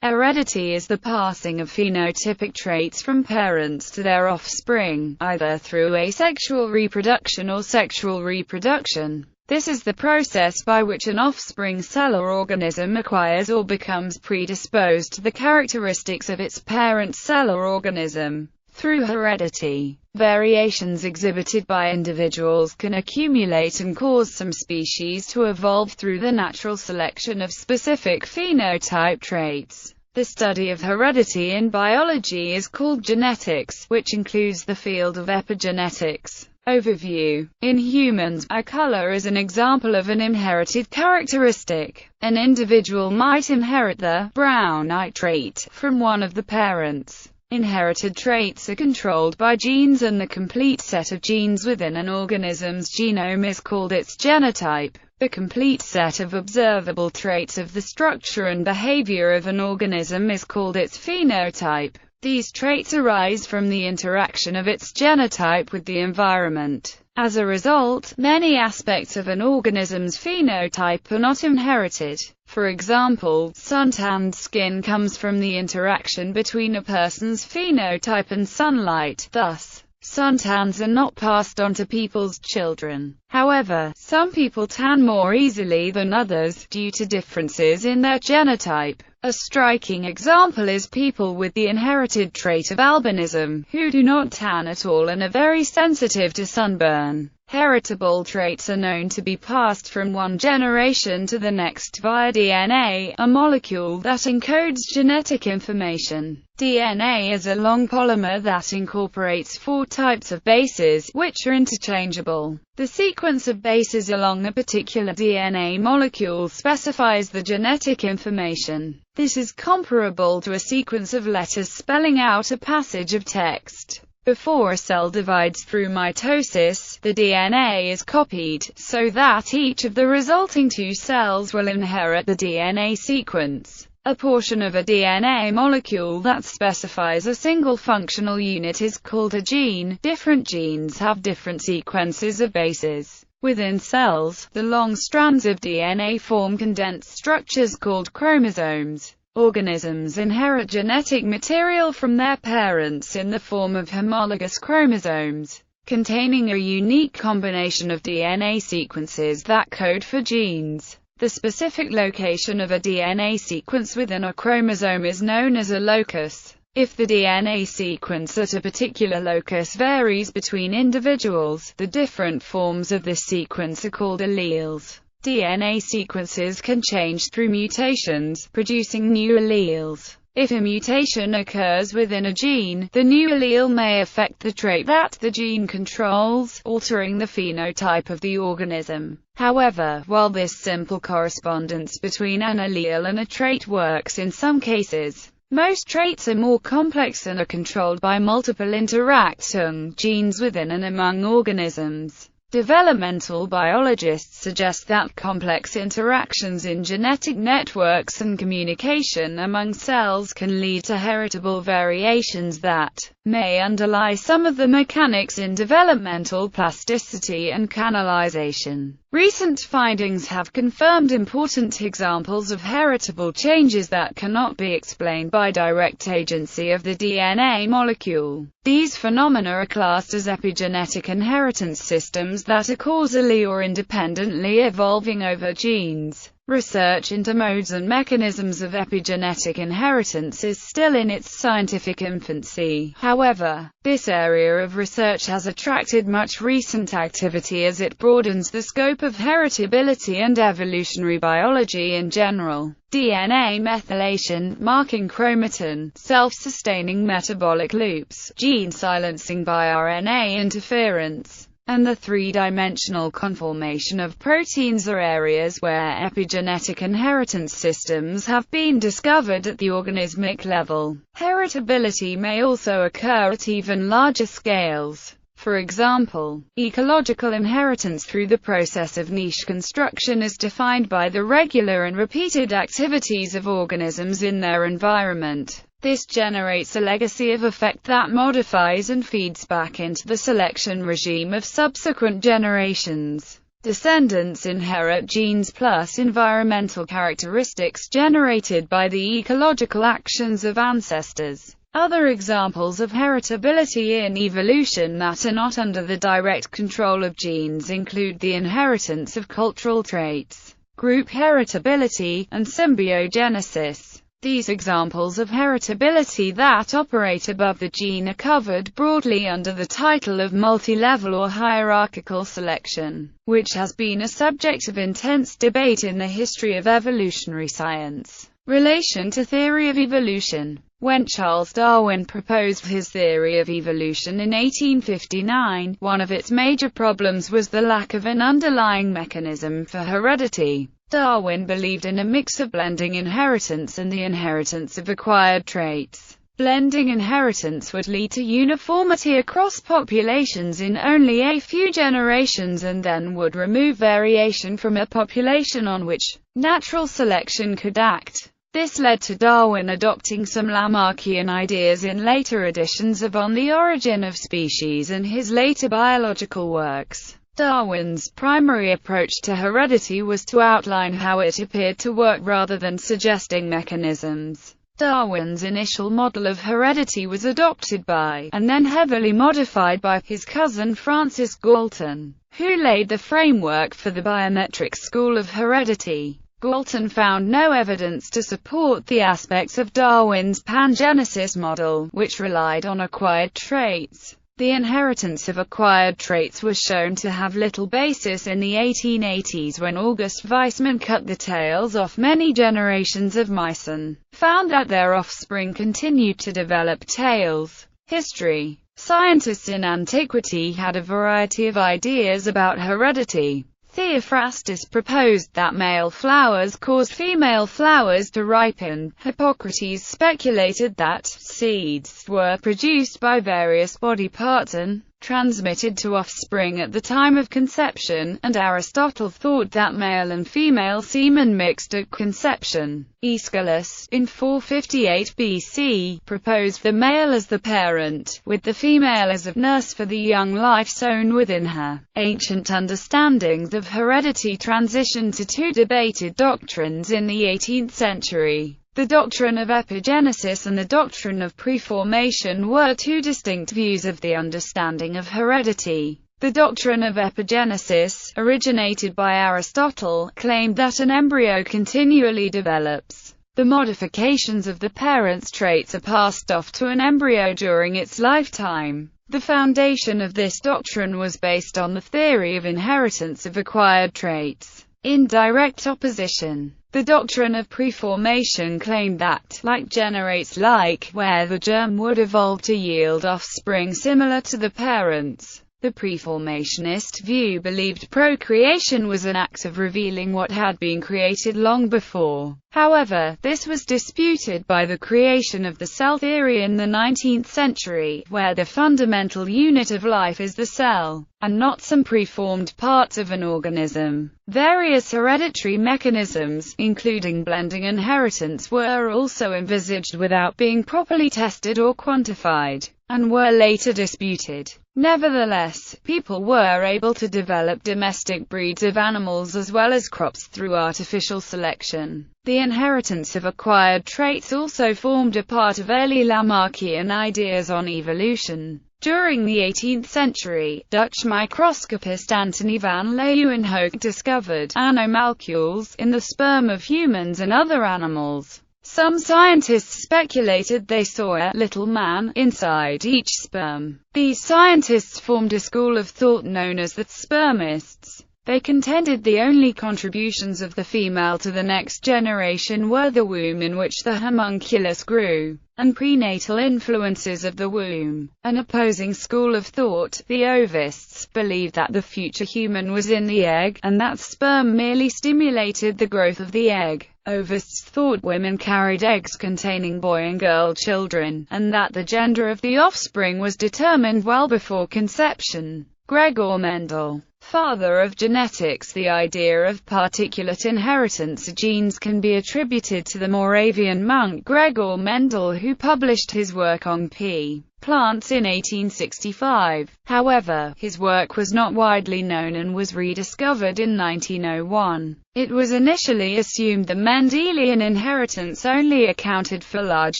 Heredity is the passing of phenotypic traits from parents to their offspring, either through asexual reproduction or sexual reproduction. This is the process by which an offspring cell or organism acquires or becomes predisposed to the characteristics of its parent cell or organism. Through heredity, variations exhibited by individuals can accumulate and cause some species to evolve through the natural selection of specific phenotype traits. The study of heredity in biology is called genetics, which includes the field of epigenetics. Overview. In humans, eye color is an example of an inherited characteristic. An individual might inherit the brown eye trait from one of the parents. Inherited traits are controlled by genes, and the complete set of genes within an organism's genome is called its genotype. The complete set of observable traits of the structure and behavior of an organism is called its phenotype. These traits arise from the interaction of its genotype with the environment. As a result, many aspects of an organism's phenotype are not inherited. For example, suntanned skin comes from the interaction between a person's phenotype and sunlight. Thus, suntans are not passed on to people's children. However, some people tan more easily than others, due to differences in their genotype. A striking example is people with the inherited trait of albinism, who do not tan at all and are very sensitive to sunburn. Heritable traits are known to be passed from one generation to the next via DNA, a molecule that encodes genetic information. DNA is a long polymer that incorporates 4 types of bases, which are interchangeable. The sequence of bases along a particular DNA molecule specifies the genetic information. This is comparable to a sequence of letters spelling out a passage of text. Before a cell divides through mitosis, the DNA is copied, so that each of the resulting 2 cells will inherit the DNA sequence. A portion of a DNA molecule that specifies a single functional unit is called a gene. Different genes have different sequences of bases. Within cells, the long strands of DNA form condensed structures called chromosomes. Organisms inherit genetic material from their parents in the form of homologous chromosomes, containing a unique combination of DNA sequences that code for genes. The specific location of a DNA sequence within a chromosome is known as a locus. If the DNA sequence at a particular locus varies between individuals, the different forms of this sequence are called alleles. DNA sequences can change through mutations, producing new alleles. If a mutation occurs within a gene, the new allele may affect the trait that the gene controls, altering the phenotype of the organism. However, while this simple correspondence between an allele and a trait works in some cases, most traits are more complex and are controlled by multiple interacting genes within and among organisms. Developmental biologists suggest that complex interactions in genetic networks and communication among cells can lead to heritable variations that may underlie some of the mechanics in developmental plasticity and canalization. Recent findings have confirmed important examples of heritable changes that cannot be explained by direct agency of the DNA molecule. These phenomena are classed as epigenetic inheritance systems that are causally or independently evolving over genes. Research into modes and mechanisms of epigenetic inheritance is still in its scientific infancy. However, this area of research has attracted much recent activity as it broadens the scope of heritability and evolutionary biology in general. DNA methylation, marking chromatin, self-sustaining metabolic loops, gene silencing by RNA interference, and the 3-dimensional conformation of proteins are areas where epigenetic inheritance systems have been discovered at the organismic level. Heritability may also occur at even larger scales. For example, ecological inheritance through the process of niche construction is defined by the regular and repeated activities of organisms in their environment. This generates a legacy of effect that modifies and feeds back into the selection regime of subsequent generations. Descendants inherit genes plus environmental characteristics generated by the ecological actions of ancestors. Other examples of heritability in evolution that are not under the direct control of genes include the inheritance of cultural traits, group heritability, and symbiogenesis. These examples of heritability that operate above the gene are covered broadly under the title of multi-level or hierarchical selection, which has been a subject of intense debate in the history of evolutionary science. Relation to theory of evolution. When Charles Darwin proposed his theory of evolution in 1859, one of its major problems was the lack of an underlying mechanism for heredity. Darwin believed in a mix of blending inheritance and the inheritance of acquired traits. Blending inheritance would lead to uniformity across populations in only a few generations and then would remove variation from a population on which natural selection could act. This led to Darwin adopting some Lamarckian ideas in later editions of On the Origin of Species and his later biological works. Darwin's primary approach to heredity was to outline how it appeared to work rather than suggesting mechanisms. Darwin's initial model of heredity was adopted by, and then heavily modified by, his cousin Francis Galton, who laid the framework for the biometric school of heredity. Galton found no evidence to support the aspects of Darwin's pangenesis model, which relied on acquired traits. The inheritance of acquired traits was shown to have little basis in the 1880s when August Weismann cut the tails off many generations of mice and found that their offspring continued to develop tails. History. Scientists in antiquity had a variety of ideas about heredity. Theophrastus proposed that male flowers caused female flowers to ripen. Hippocrates speculated that seeds were produced by various body parts and transmitted to offspring at the time of conception, and Aristotle thought that male and female semen mixed at conception. Aeschylus, in 458 BC, proposed the male as the parent, with the female as a nurse for the young life sown within her. Ancient understandings of heredity transitioned to two debated doctrines in the 18th century. The doctrine of epigenesis and the doctrine of preformation were two distinct views of the understanding of heredity. The doctrine of epigenesis, originated by Aristotle, claimed that an embryo continually develops. The modifications of the parent's traits are passed off to an embryo during its lifetime. The foundation of this doctrine was based on the theory of inheritance of acquired traits. In direct opposition, the doctrine of preformation claimed that like generates like, where the germ would evolve to yield offspring similar to the parents. The preformationist view believed procreation was an act of revealing what had been created long before. However, this was disputed by the creation of the cell theory in the 19th century, where the fundamental unit of life is the cell, and not some preformed parts of an organism. Various hereditary mechanisms, including blending inheritance, were also envisaged without being properly tested or quantified, and were later disputed. Nevertheless, people were able to develop domestic breeds of animals as well as crops through artificial selection. The inheritance of acquired traits also formed a part of early Lamarckian ideas on evolution. During the 18th century, Dutch microscopist Antony van Leeuwenhoek discovered animalcules in the sperm of humans and other animals. Some scientists speculated they saw a little man inside each sperm. These scientists formed a school of thought known as the spermists. They contended the only contributions of the female to the next generation were the womb in which the homunculus grew, and prenatal influences of the womb. An opposing school of thought, the ovists, believed that the future human was in the egg, and that sperm merely stimulated the growth of the egg. Ovists thought women carried eggs containing boy and girl children, and that the gender of the offspring was determined well before conception. Gregor Mendel, father of genetics. The idea of particulate inheritance of genes can be attributed to the Moravian monk Gregor Mendel, who published his work on P. plants in 1865. However, his work was not widely known and was rediscovered in 1901. It was initially assumed the Mendelian inheritance only accounted for large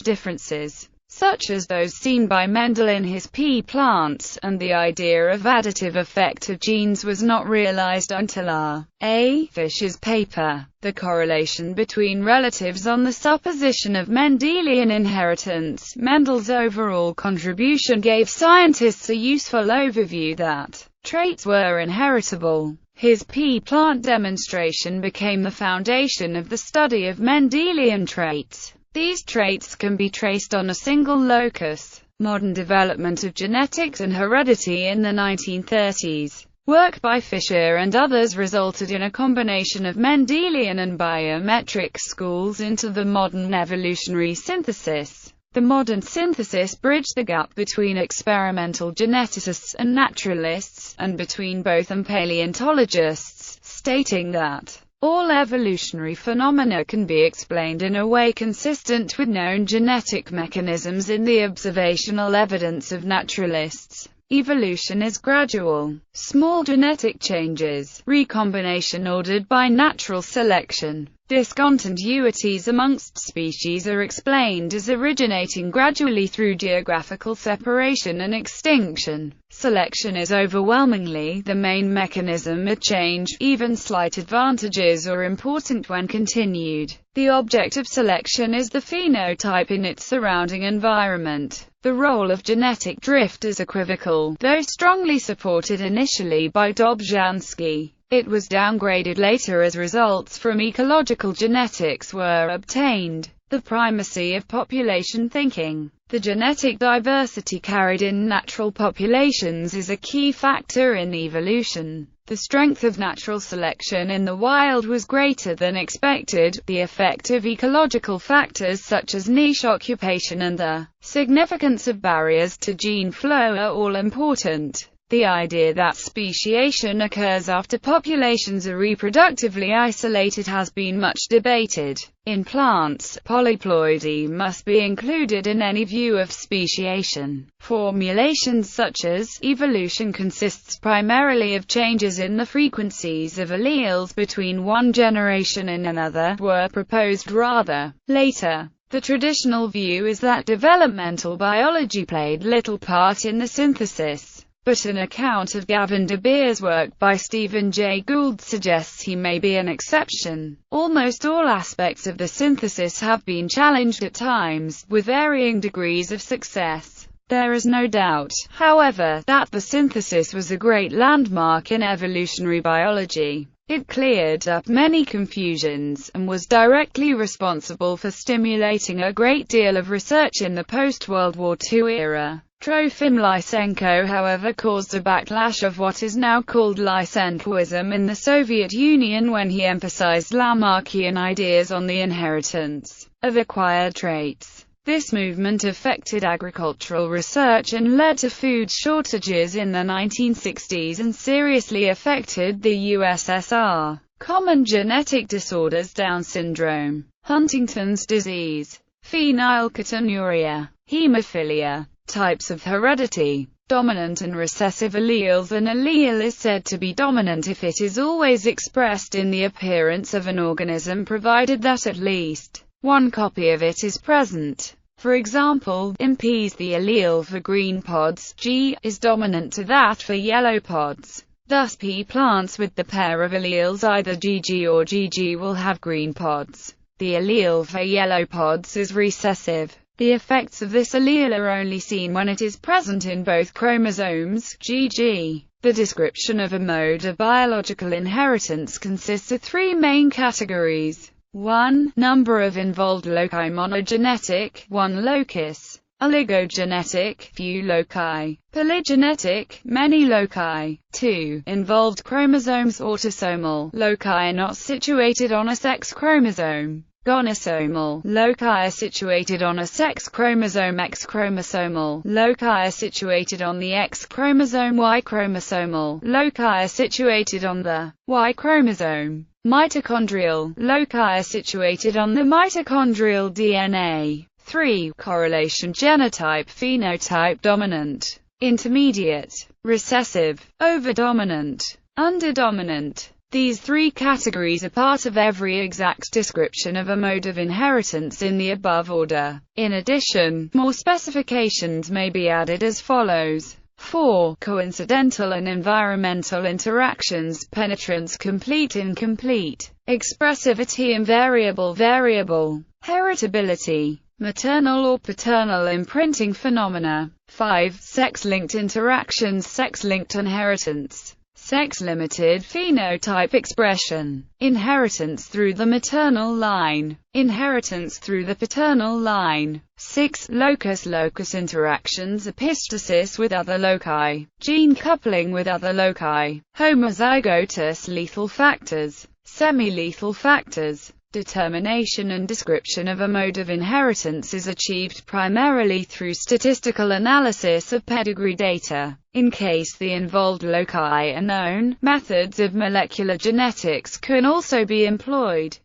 differences, such as those seen by Mendel in his pea plants, and the idea of additive effect of genes was not realized until R. A. Fisher's paper. The correlation between relatives on the supposition of Mendelian inheritance. Mendel's overall contribution gave scientists a useful overview that traits were inheritable. His pea plant demonstration became the foundation of the study of Mendelian traits. These traits can be traced on a single locus. Modern development of genetics and heredity in the 1930s. Work by Fisher and others resulted in a combination of Mendelian and biometric schools into the modern evolutionary synthesis. The modern synthesis bridged the gap between experimental geneticists and naturalists, and between both and paleontologists, stating that all evolutionary phenomena can be explained in a way consistent with known genetic mechanisms in the observational evidence of naturalists. Evolution is gradual, small genetic changes, recombination ordered by natural selection. Discontinuities amongst species are explained as originating gradually through geographical separation and extinction. Selection is overwhelmingly the main mechanism of change. Even slight advantages are important when continued. The object of selection is the phenotype in its surrounding environment. The role of genetic drift is equivocal, though strongly supported initially by Dobzhansky. It was downgraded later as results from ecological genetics were obtained. The primacy of population thinking. The genetic diversity carried in natural populations is a key factor in evolution. The strength of natural selection in the wild was greater than expected. The effect of ecological factors such as niche occupation and the significance of barriers to gene flow are all important. The idea that speciation occurs after populations are reproductively isolated has been much debated. In plants, polyploidy must be included in any view of speciation. Formulations such as evolution consists primarily of changes in the frequencies of alleles between one generation and another were proposed rather later. The traditional view is that developmental biology played little part in the synthesis. But an account of Gavin de Beer's work by Stephen Jay Gould suggests he may be an exception. Almost all aspects of the synthesis have been challenged at times, with varying degrees of success. There is no doubt, however, that the synthesis was a great landmark in evolutionary biology. It cleared up many confusions, and was directly responsible for stimulating a great deal of research in the post-World War II era. Trofim Lysenko, however, caused a backlash of what is now called Lysenkoism in the Soviet Union when he emphasized Lamarckian ideas on the inheritance of acquired traits. This movement affected agricultural research and led to food shortages in the 1960s and seriously affected the USSR. Common genetic disorders: Down syndrome, Huntington's disease, phenylketonuria, hemophilia. Types of heredity. Dominant and recessive alleles. An allele is said to be dominant if it is always expressed in the appearance of an organism provided that at least one copy of it is present. For example, in peas the allele for green pods, G, is dominant to that for yellow pods. Thus pea plants with the pair of alleles either GG or GG will have green pods. The allele for yellow pods is recessive. The effects of this allele are only seen when it is present in both chromosomes, GG. The description of a mode of biological inheritance consists of three main categories. 1. Number of involved loci: monogenetic, one locus; oligogenetic, few loci; polygenetic, many loci. 2. Involved chromosomes: autosomal loci not situated on a sex chromosome; gonosomal loci situated on a sex chromosome; X chromosomal loci situated on the X chromosome; Y chromosomal loci situated on the Y chromosome; mitochondrial loci situated on the mitochondrial DNA. 3. Correlation: genotype, phenotype, dominant, intermediate, recessive, overdominant, underdominant. These three categories are part of every exact description of a mode of inheritance in the above order. In addition, more specifications may be added as follows. 4. Coincidental and environmental interactions: penetrance, complete, incomplete, expressivity, invariable, variable, heritability, maternal or paternal imprinting phenomena. 5. Sex-linked interactions: sex-linked inheritance, sex-limited phenotype expression, inheritance through the maternal line, inheritance through the paternal line. 6. Locus-locus interactions: epistasis with other loci, gene coupling with other loci, homozygous lethal factors, semi-lethal factors. Determination and description of a mode of inheritance is achieved primarily through statistical analysis of pedigree data. In case the involved loci are known, methods of molecular genetics can also be employed.